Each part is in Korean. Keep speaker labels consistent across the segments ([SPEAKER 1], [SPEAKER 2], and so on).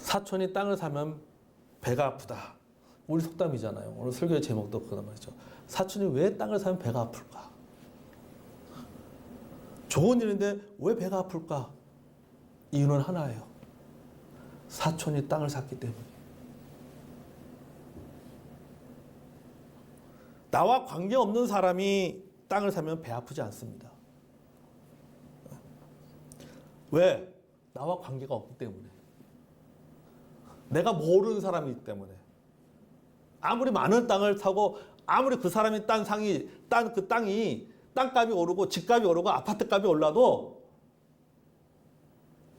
[SPEAKER 1] 사촌이 땅을 사면 배가 아프다. 우리 속담이잖아요. 오늘 설교의 제목도 그거란 말이죠. 사촌이 왜 땅을 사면 배가 아플까? 좋은 일인데 왜 배가 아플까? 이유는 하나예요. 사촌이 땅을 샀기 때문에. 나와 관계없는 사람이 땅을 사면 배 아프지 않습니다. 왜? 나와 관계가 없기 때문에. 내가 모르는 사람이기 때문에. 아무리 많은 땅을 사고 아무리 그 사람이 그 땅이 땅값이 오르고 집값이 오르고 아파트값이 올라도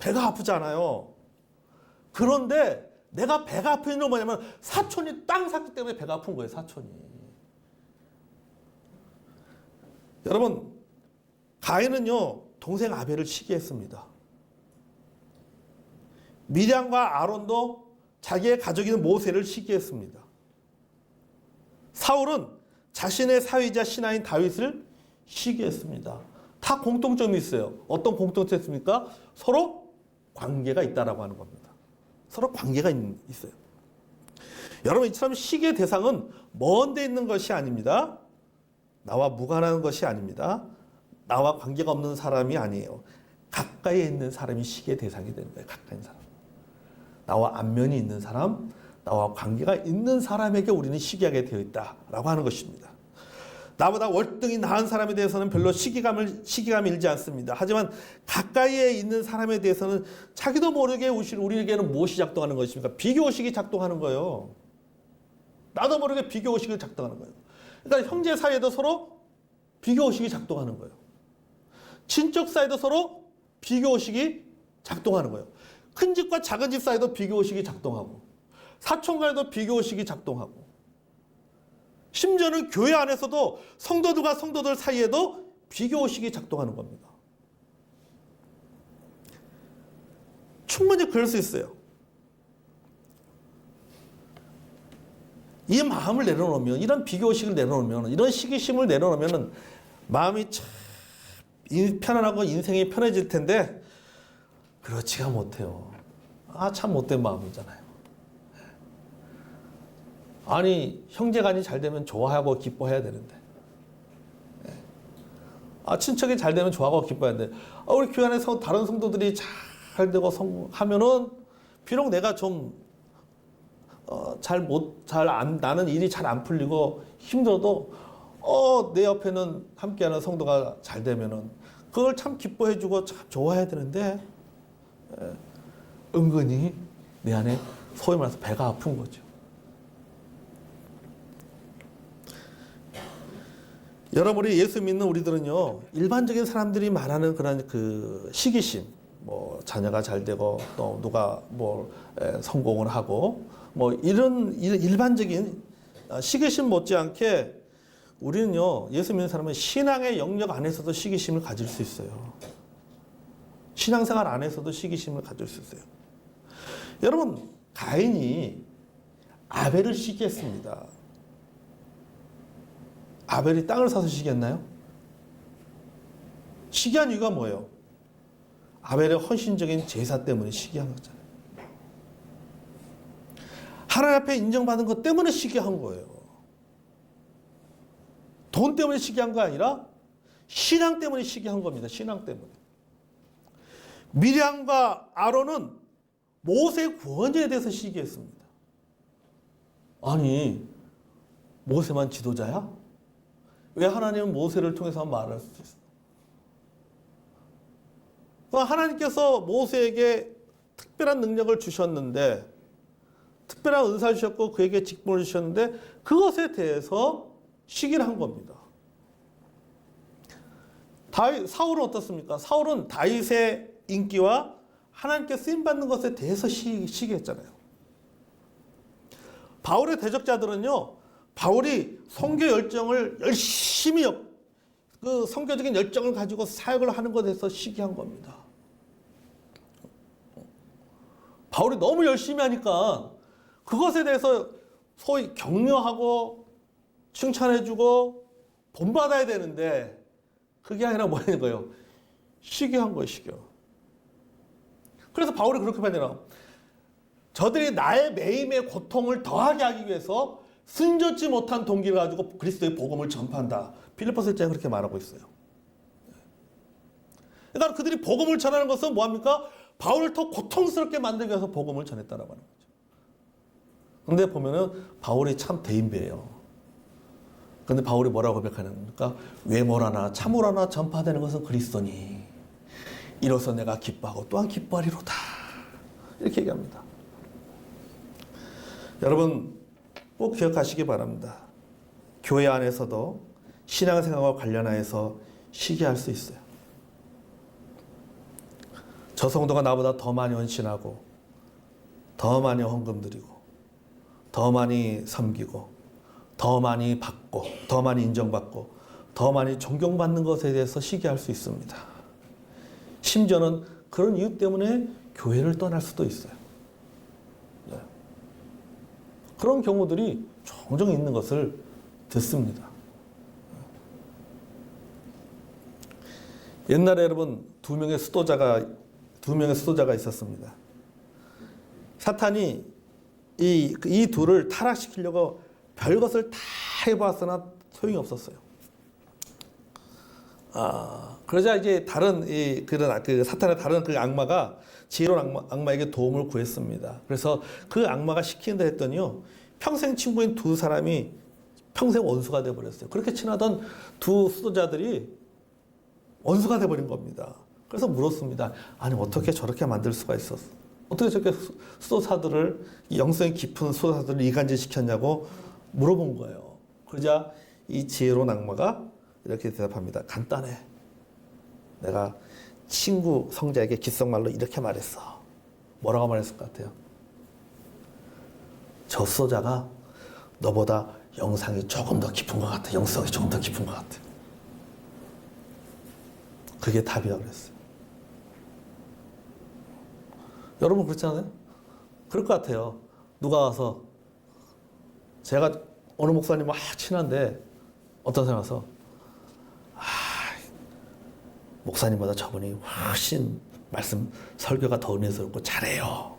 [SPEAKER 1] 배가 아프잖아요. 그런데 내가 배가 아픈 이유는 뭐냐면 사촌이 땅 샀기 때문에 배가 아픈 거예요. 사촌이. 여러분, 가인은요 동생 아벨을 시기했습니다. 미량과 아론도 자기의 가족인 모세를 시기했습니다. 사울은 자신의 사위자 신하인 다윗을 시기했습니다. 다 공통점이 있어요. 어떤 공통점이 있습니까? 서로 관계가 있다라고 하는 겁니다. 서로 관계가 있어요. 여러분, 이처럼 시기의 대상은 먼 데 있는 것이 아닙니다. 나와 무관한 것이 아닙니다. 나와 관계가 없는 사람이 아니에요. 가까이에 있는 사람이 시기의 대상이 되는 거예요. 가까이 있는 사람. 나와 안면이 있는 사람, 나와 관계가 있는 사람에게 우리는 시기하게 되어 있다라고 하는 것입니다. 나보다 월등히 나은 사람에 대해서는 별로 시기감이 일지 않습니다. 하지만 가까이에 있는 사람에 대해서는 자기도 모르게 우리에게는 무엇이 작동하는 것입니까? 비교의식이 작동하는 거예요. 나도 모르게 비교의식을 작동하는 거예요. 그러니까 형제 사이에도 서로 비교의식이 작동하는 거예요. 친척 사이도 서로 비교의식이 작동하는 거예요. 큰 집과 작은 집 사이도 비교의식이 작동하고 사촌 간에도 비교의식이 작동하고 심지어는 교회 안에서도 성도들과 성도들 사이에도 비교의식이 작동하는 겁니다. 충분히 그럴 수 있어요. 이 마음을 내려놓으면, 이런 비교의식을 내려놓으면, 이런 시기심을 내려놓으면 마음이 참 편안하고 인생이 편해질 텐데 그렇지가 못해요. 참 못된 마음이잖아요. 아니, 형제간이 잘 되면 좋아하고 기뻐해야 되는데, 친척이 잘 되면 좋아하고 기뻐해야 되는데, 우리 교회 안에서 다른 성도들이 잘 되고 하면은 비록 내가 좀 나는 일이 잘 안 풀리고 힘들어도 내 옆에는 함께하는 성도가 잘 되면은 그걸 참 기뻐해주고 참 좋아해야 되는데 은근히 내 안에 소위 말해서 배가 아픈 거죠. 여러분, 우리 예수 믿는 우리들은요 일반적인 사람들이 말하는 그런 그 시기심, 뭐 자녀가 잘 되고 또 누가 뭐 성공을 하고 뭐 이런 일반적인 시기심 못지않게 우리는요 예수 믿는 사람은 신앙의 영역 안에서도 시기심을 가질 수 있어요. 신앙생활 안에서도 시기심을 가질 수 있어요. 여러분, 가인이 아벨을 시기했습니다. 아벨이 땅을 사서 시기했나요? 시기한 이유가 뭐예요? 아벨의 헌신적인 제사 때문에 시기한 거잖아요. 하나님 앞에 인정받은 것 때문에 시기한 거예요. 돈 때문에 시기한 거 아니라 신앙 때문에 시기한 겁니다. 신앙 때문에. 미량과 아론은 모세의 구원에 대해서 시기했습니다. 아니, 모세만 지도자야? 왜 하나님은 모세를 통해서 말할 수 있어요? 하나님께서 모세에게 특별한 능력을 주셨는데, 특별한 은사를 주셨고 그에게 직분을 주셨는데 그것에 대해서 시기를 한 겁니다. 사울은 어떻습니까? 사울은 다윗의 인기와 하나님께 쓰임받는 것에 대해서 시기했잖아요. 바울의 대적자들은요, 바울이 선교 열정을 열심히 그 선교적인 열정을 가지고 사역을 하는 것에 대해서 시기한 겁니다. 바울이 너무 열심히 하니까 그것에 대해서 소위 격려하고 칭찬해주고 본받아야 되는데 그게 아니라 뭐라는 거예요? 시기한 거예요, 시기. 그래서 바울이 그렇게 말해요. 저들이 나의 매임의 고통을 더하게 하기 위해서 숨젓지 못한 동기를 가지고 그리스도의 복음을 전파한다. 빌립보서 1장에 그렇게 말하고 있어요. 그러니까 그들이 복음을 전하는 것은 뭐합니까? 바울을 더 고통스럽게 만들기 위해서 복음을 전했다라고 하는 거죠. 그런데 보면은 바울이 참 대인배예요. 그런데 바울이 뭐라고 고백하는 겁니까? 외모라나 참으로나 전파되는 것은 그리스도니 이로써 내가 기뻐하고 또한 기뻐하리로다. 이렇게 얘기합니다. 여러분 꼭 기억하시기 바랍니다. 교회 안에서도 신앙생활과 관련하여서 시기할 수 있어요. 저 성도가 나보다 더 많이 헌신하고 더 많이 헌금 드리고 더 많이 섬기고 더 많이 받고 더 많이 인정받고 더 많이 존경받는 것에 대해서 시기할 수 있습니다. 심지어는 그런 이유 때문에 교회를 떠날 수도 있어요. 네. 그런 경우들이 종종 있는 것을 듣습니다. 옛날에 여러분 두 명의 수도자가 있었습니다. 사탄이 이 둘을 타락시키려고 별것을 다 해봤으나 소용이 없었어요. 그러자 이제 다른 사탄의 다른 그 악마가 지혜로운 악마에게 도움을 구했습니다. 그래서 그 악마가 시킨다 했더니요, 평생 친구인 두 사람이 평생 원수가 돼버렸어요. 그렇게 친하던 두 수도자들이 원수가 돼버린 겁니다. 그래서 물었습니다. 아니 어떻게 저렇게 만들 수가 있었어? 어떻게 저렇게 수도사들을, 영성이 깊은 수도사들을 이간질시켰냐고 물어본 거예요. 그러자 이 지혜로운 악마가 이렇게 대답합니다. 간단해. 내가 친구 성자에게 귓속말로 이렇게 말했어. 뭐라고 말했을 것 같아요? 저 수도자가 너보다 영상이 조금 더 깊은 것 같아. 영성이 조금 더 깊은 것 같아. 그게 답이라고 그랬어요. 여러분 그렇지 않아요? 그럴 것 같아요. 누가 와서 제가 어느 목사님과 친한데 어떤 사람이 와서 목사님보다 저분이 훨씬 말씀 설교가 더 은혜스럽고 잘해요.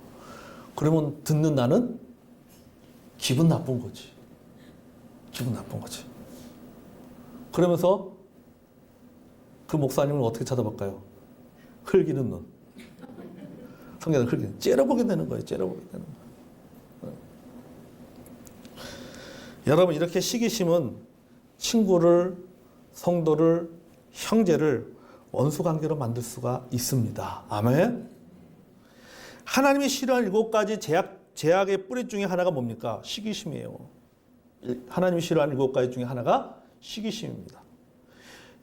[SPEAKER 1] 그러면 듣는 나는 기분 나쁜 거지. 기분 나쁜 거지. 그러면서 그 목사님을 어떻게 쳐다볼까요? 흘기는 눈. 성경은 흘기는 째려보게 되는 거예요. 째려보게 되는 거예요. 여러분 이렇게 시기심은 친구를, 성도를, 형제를 원수 관계로 만들 수가 있습니다. 아멘. 하나님이 싫어하는 7가지 제약의 뿌리 중에 하나가 뭡니까? 시기심이에요. 하나님이 싫어하는 7가지 중에 하나가 시기심입니다.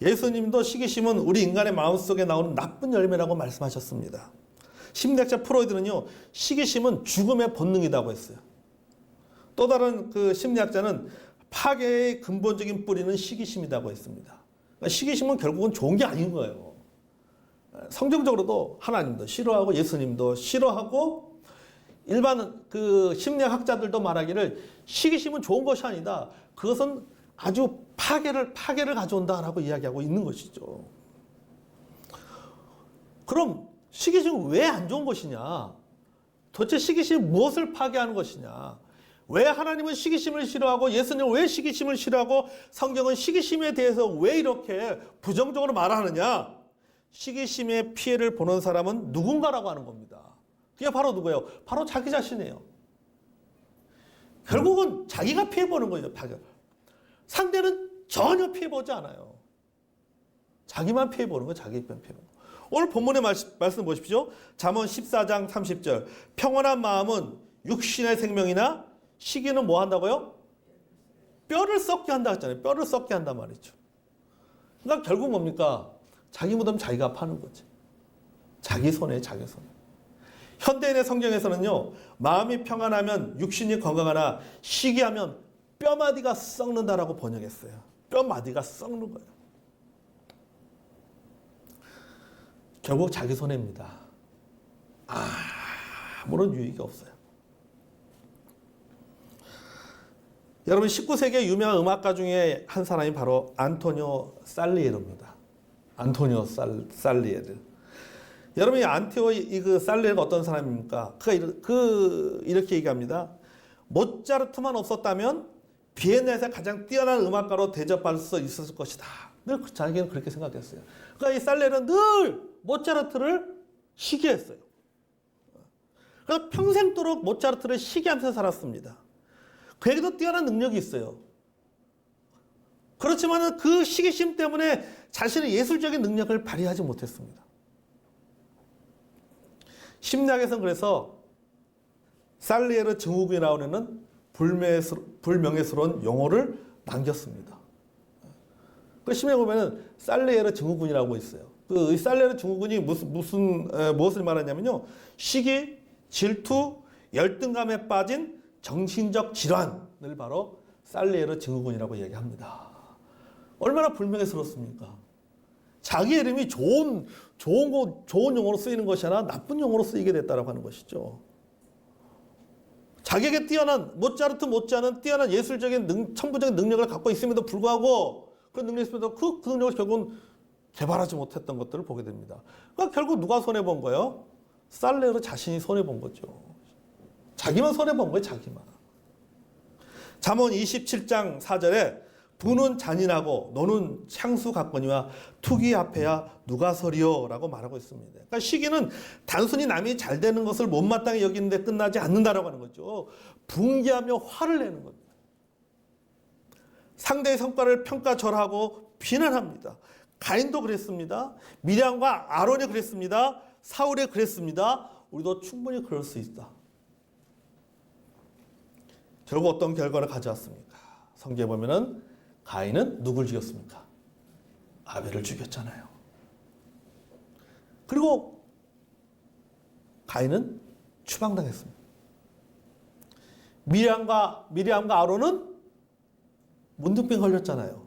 [SPEAKER 1] 예수님도 시기심은 우리 인간의 마음속에 나오는 나쁜 열매라고 말씀하셨습니다. 심리학자 프로이드는요, 시기심은 죽음의 본능이라고 했어요. 또 다른 그 심리학자는 파괴의 근본적인 뿌리는 시기심이라고 했습니다. 그러니까 시기심은 결국은 좋은 게 아닌 거예요. 성경적으로도 하나님도 싫어하고 예수님도 싫어하고 일반 그 심리학 학자들도 말하기를 시기심은 좋은 것이 아니다. 그것은 아주 파괴를 가져온다라고 이야기하고 있는 것이죠. 그럼 시기심은 왜 안 좋은 것이냐? 도대체 시기심이 무엇을 파괴하는 것이냐? 왜 하나님은 시기심을 싫어하고 예수님은 왜 시기심을 싫어하고 성경은 시기심에 대해서 왜 이렇게 부정적으로 말하느냐? 시기심의 피해를 보는 사람은 누군가라고 하는 겁니다. 그게 바로 누구예요? 바로 자기 자신이에요. 결국은 자기가 피해보는 거예요. 상대는 전혀 피해보지 않아요. 자기만 피해보는 거예요. 자기만 피해보는 거예요. 오늘 본문의 말씀 보십시오. 잠언 14장 30절. 평온한 마음은 육신의 생명이나 시기는 뭐 한다고요? 뼈를 썩게 한다 했잖아요. 뼈를 썩게 한단 말이죠. 그러니까 결국 뭡니까? 자기 무덤 자기가 파는 거지. 자기 손에 자기 손에. 현대인의 성경에서는요, 마음이 평안하면 육신이 건강하나 시기하면 뼈마디가 썩는다라고 번역했어요. 뼈마디가 썩는 거예요. 결국 자기 손해입니다. 아무런 유익이 없어요. 여러분 19세기의 유명한 음악가 중에 한 사람이 바로 안토니오 살리에르입니다. 안토니오 살리에르. 여러분 이 안티오 그 살레르가 어떤 사람입니까? 이렇게 얘기합니다. 모차르트만 없었다면 비엔나에서 가장 뛰어난 음악가로 대접할 수 있었을 것이다. 늘 자기는 그렇게 생각했어요. 그러니까 이 살레르는 늘 모차르트를 시기했어요. 그래서 평생도록 모차르트를 시기하면서 살았습니다. 그에게도 뛰어난 능력이 있어요. 그렇지만 그 시기심 때문에 자신의 예술적인 능력을 발휘하지 못했습니다. 심리학에서는 그래서 살리에르 증후군이라고 하는 불명예스러운 용어를 남겼습니다. 그 심리학에 보면은 살리에르 증후군이라고 있어요. 그 살리에르 증후군이 무엇을 말하냐면요. 시기, 질투, 열등감에 빠진 정신적 질환을 바로 살리에르 증후군이라고 얘기합니다. 얼마나 불명예스럽습니까? 자기 이름이 좋은 용어로 쓰이는 것이 아니라 나쁜 용어로 쓰이게 됐다라고 하는 것이죠. 자기에게 모차르트 못지않은 뛰어난 예술적인 천부적인 능력을 갖고 있음에도 불구하고 그런 능력이 있음에도 그 능력을 결국은 개발하지 못했던 것들을 보게 됩니다. 그러니까 결국 누가 손해본 거예요? 살레르 자신이 손해본 거죠. 자기만 손해본 거예요, 자기만. 잠언 27장 4절에 부는 잔인하고 너는 향수 같거니와 투기 앞에야 누가 서리요 라고 말하고 있습니다. 그러니까 시기는 단순히 남이 잘 되는 것을 못마땅히 여기는데 끝나지 않는다라고 하는 거죠. 분개하며 화를 내는 겁니다. 상대의 성과를 평가절하고 비난합니다. 가인도 그랬습니다. 미량과 아론이 그랬습니다. 사울이 그랬습니다. 우리도 충분히 그럴 수 있다. 결국 어떤 결과를 가져왔습니까? 성경에 보면은 가인은 누굴 죽였습니까? 아벨을 죽였잖아요. 그리고 가인은 추방당했습니다. 미리암과 아론은 문둥병 걸렸잖아요.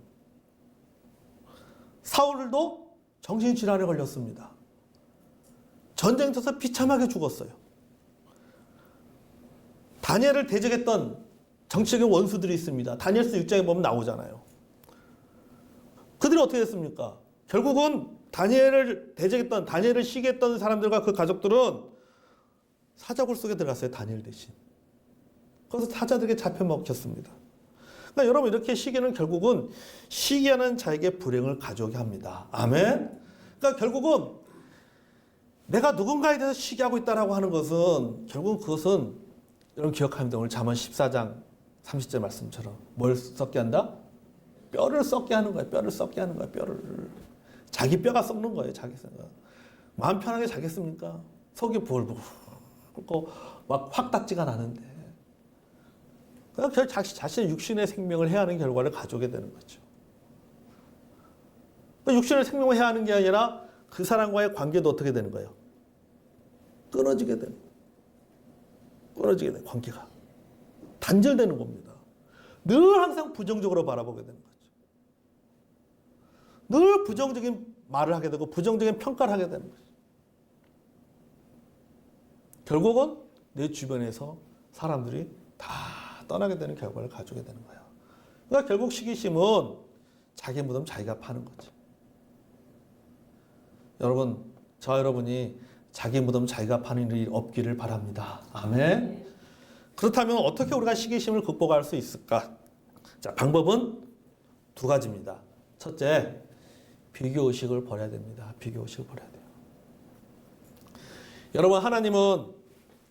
[SPEAKER 1] 사울도 정신질환에 걸렸습니다. 전쟁터에서 비참하게 죽었어요. 다니엘을 대적했던 정치적인 원수들이 있습니다. 다니엘서 6장에 보면 나오잖아요. 그들이 어떻게 됐습니까? 결국은 다니엘을 시기했던 사람들과 그 가족들은 사자굴 속에 들어갔어요. 다니엘 대신. 그래서 사자들에게 잡혀 먹혔습니다. 그러니까 여러분 이렇게 시기는 결국은 시기하는 자에게 불행을 가져오게 합니다. 아멘? 그러니까 결국은 내가 누군가에 대해서 시기하고 있다라고 하는 것은 결국은 그것은 여러분 기억합니다. 오늘 잠언 14장 30절 말씀처럼 뭘 썩게 한다? 뼈를 썩게 하는 거예요. 뼈를 썩게 하는 거예요. 뼈를. 자기 뼈가 썩는 거예요. 자기 생각. 마음 편하게 자겠습니까? 속이 부글부글 끓고 막 확딱지가 나는데. 그러니까 자신의 육신의 생명을 해야 하는 결과를 가져오게 되는 거죠. 육신의 생명을 해야 하는 게 아니라 그 사람과의 관계도 어떻게 되는 거예요? 끊어지게 되는 관계가. 단절되는 겁니다. 늘 항상 부정적으로 바라보게 되는 거죠. 늘 부정적인 말을 하게 되고 부정적인 평가를 하게 되는 거죠. 결국은 내 주변에서 사람들이 다 떠나게 되는 결과를 가져오게 되는 거예요. 그러니까 결국 시기심은 자기 무덤 자기가 파는 거죠. 여러분, 여러분이 자기 무덤 자기가 파는 일이 없기를 바랍니다. 아멘. 그렇다면 어떻게 우리가 시기심을 극복할 수 있을까? 자, 방법은 두 가지입니다. 첫째, 비교의식을 버려야 됩니다. 비교의식을 버려야 돼요. 여러분,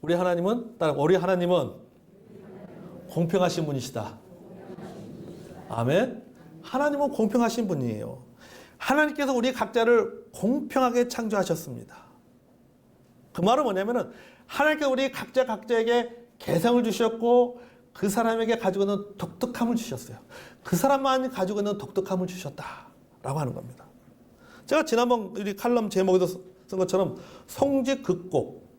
[SPEAKER 1] 우리 하나님은 공평하신 분이시다. 아멘. 하나님은 공평하신 분이에요. 하나님께서 우리 각자를 공평하게 창조하셨습니다. 그 말은 뭐냐면은 하나님께서 우리 각자에게 개성을 주셨고 그 사람에게 가지고 있는 독특함을 주셨어요. 그 사람만 가지고 있는 독특함을 주셨다라고 하는 겁니다. 제가 지난번 우리 칼럼 제목에도 쓴 것처럼 성직극곡.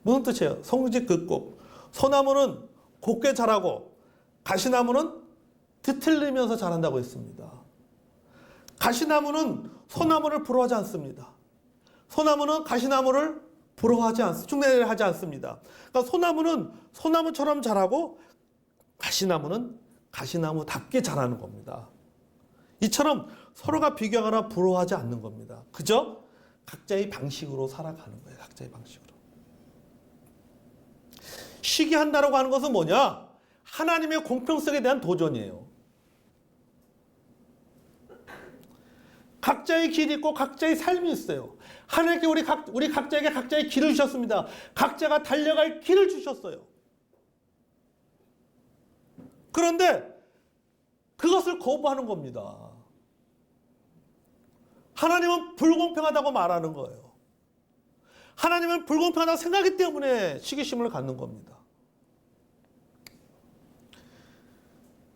[SPEAKER 1] 무슨 뜻이에요? 성직극곡. 소나무는 곱게 자라고 가시나무는 뒤틀리면서 자란다고 했습니다. 가시나무는 소나무를 부러워하지 않습니다. 소나무는 가시나무를 흉내하지 않습니다. 그러니까 소나무는 소나무처럼 자라고 가시나무는 가시나무답게 자라는 겁니다. 이처럼 서로가 비교하거나 부러워하지 않는 겁니다. 그죠? 각자의 방식으로 살아가는 거예요. 각자의 방식으로. 시기한다라고 하는 것은 뭐냐? 하나님의 공평성에 대한 도전이에요. 각자의 길이 있고 각자의 삶이 있어요. 하나님께 우리 각자에게 각자의 길을 주셨습니다. 각자가 달려갈 길을 주셨어요. 그런데 그것을 거부하는 겁니다. 하나님은 불공평하다고 말하는 거예요. 하나님은 불공평하다고 생각하기 때문에 시기심을 갖는 겁니다.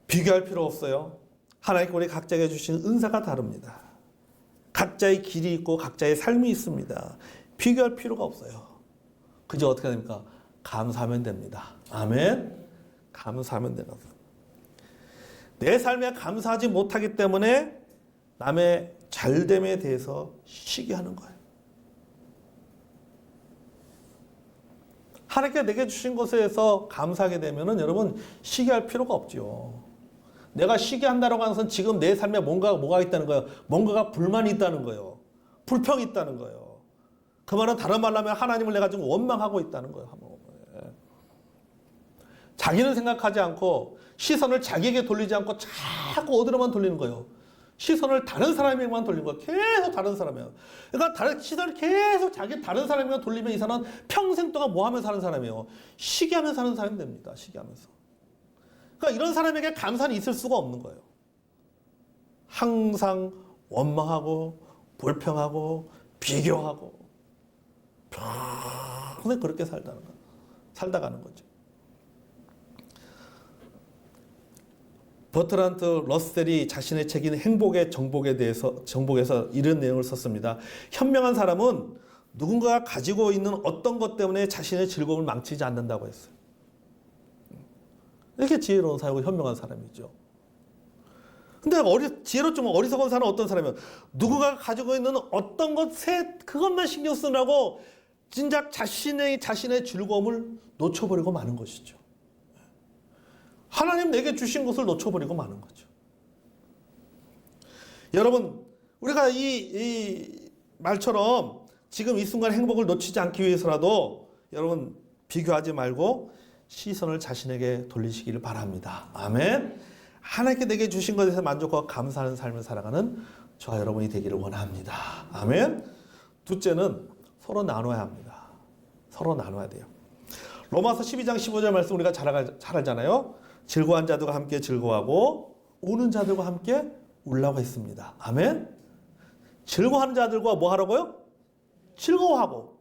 [SPEAKER 1] 비교할 필요 없어요. 하나님께 우리 각자에게 주신 은사가 다릅니다. 각자의 길이 있고 각자의 삶이 있습니다. 비교할 필요가 없어요. 그저 어떻게 됩니까? 감사하면 됩니다. 아멘. 감사하면 되는 거예요. 내 삶에 감사하지 못하기 때문에 남의 잘됨에 대해서 시기하는 거예요. 하나님께 내게 주신 것에 대해서 감사하게 되면은 여러분 시기할 필요가 없죠. 내가 시기한다라고 하는 것은 지금 내 삶에 뭐가 있다는 거예요. 뭔가가 불만이 있다는 거예요. 불평이 있다는 거예요. 그 말은 다른 말로 하면 하나님을 내가 지금 원망하고 있다는 거예요. 자기는 생각하지 않고 시선을 자기에게 돌리지 않고 자꾸 어디로만 돌리는 거예요. 시선을 다른 사람에게만 돌리는 거예요. 계속 다른 사람이에요. 그러니까 시선을 계속 다른 사람에게만 돌리면 이 사람은 평생 동안 뭐 하면서 사는 사람이에요? 시기하면서 사는 사람이 됩니다. 시기하면서. 그러니까 이런 사람에게 감사는 있을 수가 없는 거예요. 항상 원망하고 불평하고 비교하고 평생 그렇게 살다 가는 거죠. 버트란트 러셀이 자신의 책인 행복의 정복에서 이런 내용을 썼습니다. 현명한 사람은 누군가가 가지고 있는 어떤 것 때문에 자신의 즐거움을 망치지 않는다고 했어요. 이렇게 지혜로운 사람이고 현명한 사람이죠. 근데 지혜롭지만 어리석은 사람은 어떤 사람이에요? 누군가가 가지고 있는 어떤 것에 그것만 신경 쓰느라고 진작 자신의 즐거움을 놓쳐버리고 마는 것이죠. 하나님 내게 주신 것을 놓쳐버리고 마는 거죠. 여러분, 우리가 이 말처럼 지금 이 순간 행복을 놓치지 않기 위해서라도 여러분 비교하지 말고 시선을 자신에게 돌리시기를 바랍니다. 아멘. 하나님께 내게 주신 것에 대해서 만족하고 감사하는 삶을 살아가는 저와 여러분이 되기를 원합니다. 아멘. 둘째는 서로 나눠야 합니다. 서로 나눠야 돼요. 로마서 12장 15절 말씀 우리가 잘 알잖아요. 즐거워한 자들과 함께 즐거워하고 우는 자들과 함께 울라고 했습니다. 아멘. 즐거워하는 자들과 뭐 하라고요? 즐거워하고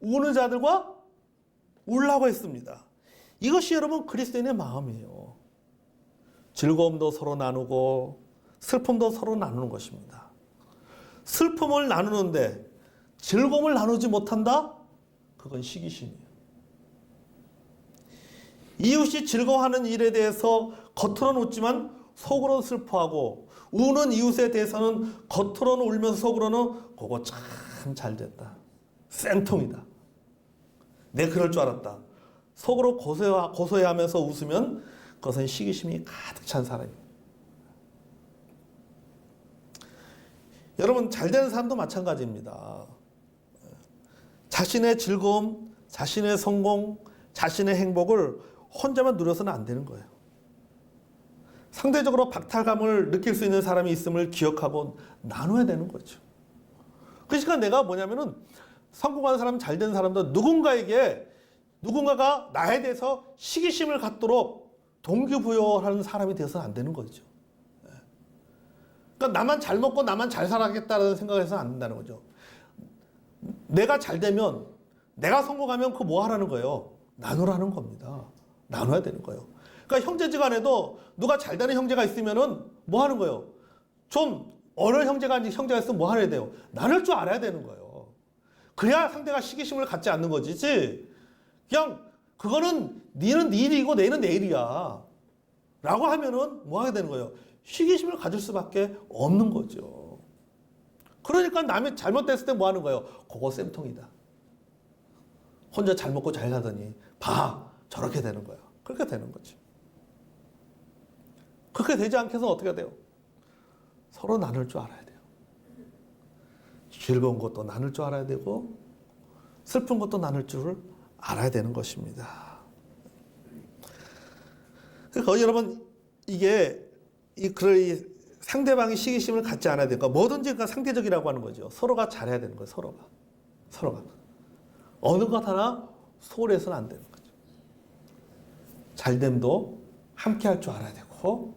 [SPEAKER 1] 우는 자들과 울라고 했습니다. 이것이 여러분 그리스도인의 마음이에요. 즐거움도 서로 나누고 슬픔도 서로 나누는 것입니다. 슬픔을 나누는데 즐거움을 나누지 못한다? 그건 시기심이에요. 이웃이 즐거워하는 일에 대해서 겉으로는 웃지만 속으로는 슬퍼하고 우는 이웃에 대해서는 겉으로는 울면서 속으로는 그거 참 잘 됐다. 쌤통이다. 내 그럴 줄 알았다. 속으로 고소해하면서 웃으면 그것은 시기심이 가득 찬 사람이에요. 여러분 잘 되는 사람도 마찬가지입니다. 자신의 즐거움, 자신의 성공, 자신의 행복을 혼자만 누려서는 안 되는 거예요. 상대적으로 박탈감을 느낄 수 있는 사람이 있음을 기억하고 나눠야 되는 거죠. 그러니까 내가 뭐냐면은 성공하는 사람, 잘 되는 사람도 누군가가 나에 대해서 시기심을 갖도록 동기부여하는 사람이 되어서는 안 되는 거죠. 그러니까 나만 잘 먹고 나만 잘 살아야겠다는 생각을 해서는 안 된다는 거죠. 내가 잘 되면, 내가 성공하면 그거 뭐 하라는 거예요? 나누라는 겁니다. 나눠야 되는 거예요. 그러니까 형제지간에도 누가 잘 되는 형제가 있으면은 뭐 하는 거예요? 좀 어느 형제가 있으면 뭐 하야 돼요? 나눌 줄 알아야 되는 거예요. 그래야 상대가 시기심을 갖지 않는 거지. 그냥 그거는 니는 네 일이고 내는 내 일이야 라고 하면은 뭐 하게 되는 거예요? 시기심을 가질 수밖에 없는 거죠. 그러니까 남이 잘못됐을 때 뭐 하는 거예요? 그거 쌤통이다. 혼자 잘 먹고 잘 사더니 봐 저렇게 되는 거예요. 그렇게 되는 거지. 그렇게 되지 않게 해서 어떻게 돼요? 서로 나눌 줄 알아야 돼요. 즐거운 것도 나눌 줄 알아야 되고 슬픈 것도 나눌 줄 알아야 되는 것입니다. 그러니까 여러분 이게 이 상대방이 시기심을 갖지 않아야 되니까 뭐든지 상대적이라고 하는 거죠. 서로가 잘해야 되는 거예요. 서로가 어느 것 하나 소홀해서는 안 되는 거죠. 잘됨도 함께 할 줄 알아야 되고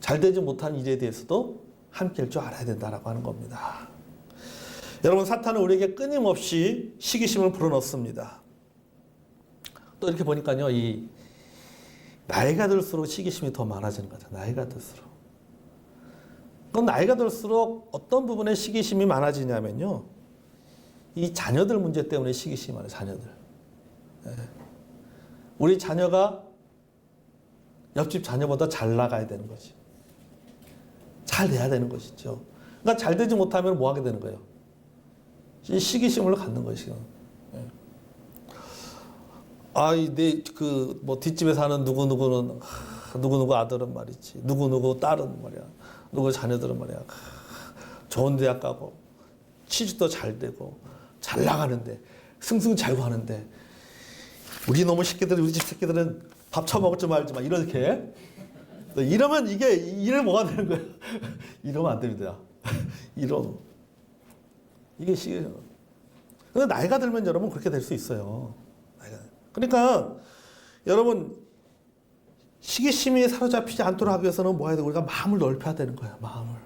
[SPEAKER 1] 잘되지 못한 일에 대해서도 함께 할 줄 알아야 된다라고 하는 겁니다. 여러분 사탄은 우리에게 끊임없이 시기심을 불어넣습니다. 또 이렇게 보니까요, 이 나이가 들수록 시기심이 더 많아지는 거죠. 나이가 들수록. 그럼 나이가 들수록 어떤 부분에 시기심이 많아지냐면요, 이 자녀들 문제 때문에 시기심이 많아요. 자녀들. 네. 우리 자녀가 옆집 자녀보다 잘 나가야 되는 거지. 잘 돼야 되는 것이죠. 그러니까 잘 되지 못하면 뭐 하게 되는 거예요? 이 시기심을 갖는 것이요. 네. 뭐 뒷집에 사는 누구누구는 누구누구 아들은 말이지, 누구누구 딸은 말이야, 누구 자녀들은 말이야, 좋은 대학 가고 취직도 잘 되고 잘 나가는데 승승장구 하는데 우리 놈의 새끼들, 우리 집 새끼들은 밥 처먹을 줄 알지 마, 이렇게. 이러면 이래 뭐가 되는 거야? 이러면 안 됩니다. 이게 시기죠. 근데 나이가 들면 여러분 그렇게 될 수 있어요. 그러니까 여러분 시기심이 사로잡히지 않도록 하기 위해서는 뭐 해야 되고 우리가 마음을 넓혀야 되는 거예요. 마음을.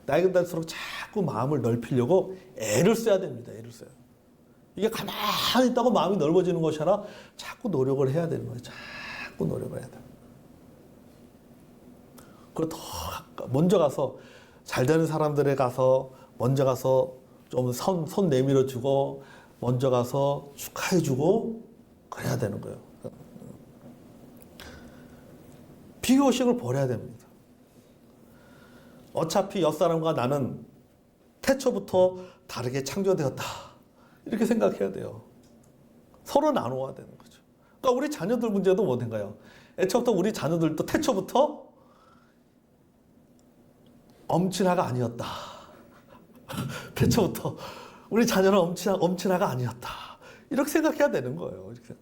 [SPEAKER 1] 나이가 들수록 자꾸 마음을 넓히려고 애를 써야 됩니다. 애를 써요. 이게 가만히 있다고 마음이 넓어지는 것이 아니라 자꾸 노력을 해야 되는 거예요. 자꾸 노력을 해야 돼요. 그리고 더 먼저 가서 잘 되는 사람들에 가서 먼저 가서 좀 손 내밀어 주고 먼저 가서 축하해 주고 그래야 되는 거예요. 비교의식을 버려야 됩니다. 어차피 옆사람과 나는 태초부터 다르게 창조되었다. 이렇게 생각해야 돼요. 서로 나누어야 되는 거죠. 그러니까 우리 자녀들 문제도 뭐든가요? 애초부터 우리 자녀들도 태초부터 엄친아가 아니었다. 태초부터 우리 자녀는 엄친아가 아니었다. 이렇게 생각해야 되는 거예요. 이렇게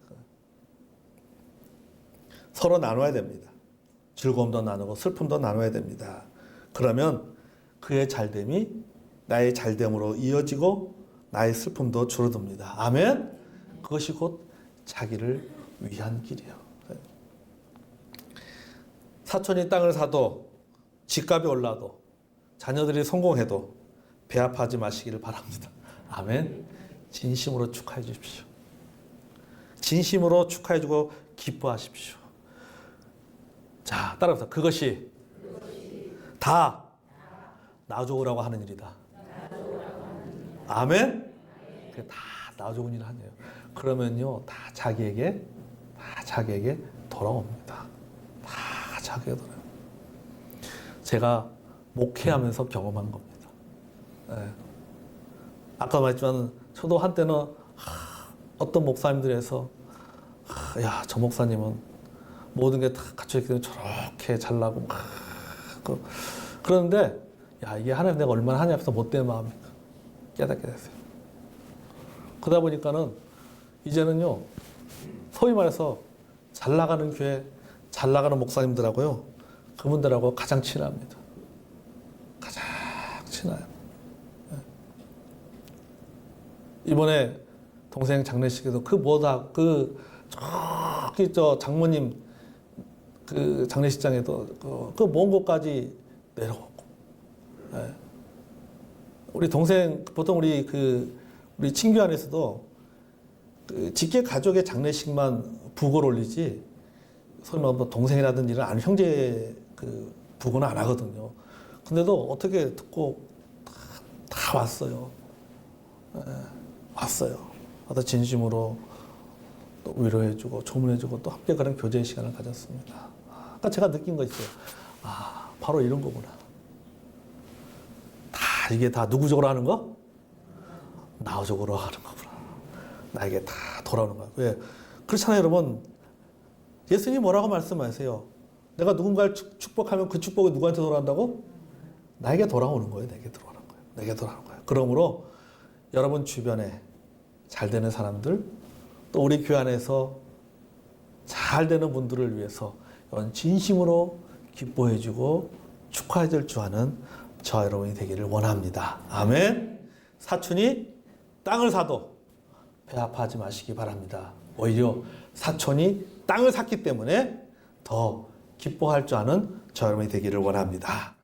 [SPEAKER 1] 서로 나눠야 됩니다. 즐거움도 나누고 슬픔도 나눠야 됩니다. 그러면 그의 잘됨이 나의 잘됨으로 이어지고 나의 슬픔도 줄어듭니다. 아멘. 그것이 곧 자기를 위한 길이에요. 사촌이 땅을 사도 집값이 올라도 자녀들이 성공해도 배아파하지 마시기를 바랍니다. 아멘. 진심으로 축하해 주십시오. 진심으로 축하해 주고 기뻐하십시오. 자, 따라서 그것이 다 나좋으라고 하는 일이다. 아멘. 그게 다 나좋은 일 하네요. 그러면요, 다 자기에게 돌아옵니다. 다 자기에게 돌아요. 제가 목회하면서 경험한 겁니다. 네. 아까 말했지만 저도 한때는 어떤 목사님들에서 야, 저 목사님은 모든 게 다 갖춰있기 때문에 저렇게 잘나고 그러는데 야, 이게 하나님 내가 얼마나 하나님 앞에서 못된 마음입니까? 깨닫게 됐어요. 그러다 보니까는 이제는요, 소위 말해서 잘 나가는 교회, 잘 나가는 목사님들하고요, 그분들하고 가장 친합니다. 가장 친해요. 이번에 동생 장례식에도 저기 저 장모님 그 장례식장에도 그 먼 곳까지 내려오고, 예. 우리 동생 보통 우리 친교 안에서도 그 직계 가족의 장례식만 부고를 올리지 소위 뭐 동생이라든지 이런 아는 형제 그 부고는 안 하거든요. 근데도 어떻게 듣고 다 왔어요. 예. 왔어요. 와서 진심으로 또 위로해주고 조문해주고 또 함께 그런 교제의 시간을 가졌습니다. 그러니까 제가 느낀 거 있어요. 아, 바로 이런 거구나. 이게 다 누구적으로 하는 거? 나적으로 하는 거구나. 나에게 다 돌아오는 거야. 왜? 그렇잖아요, 여러분. 예수님이 뭐라고 말씀하세요? 내가 누군가를 축복하면 그 축복이 누구한테 돌아간다고? 나에게 돌아오는 거예요. 내게 들어오는 거예요. 내게 돌아오는 거예요. 그러므로 여러분 주변에 잘 되는 사람들, 또 우리 교회 안에서 잘 되는 분들을 위해서 진심으로 기뻐해주고 축하해줄 줄 아는 저 여러분이 되기를 원합니다. 아멘. 사촌이 땅을 사도 배 아파하지 마시기 바랍니다. 오히려 사촌이 땅을 샀기 때문에 더 기뻐할 줄 아는 저 여러분이 되기를 원합니다.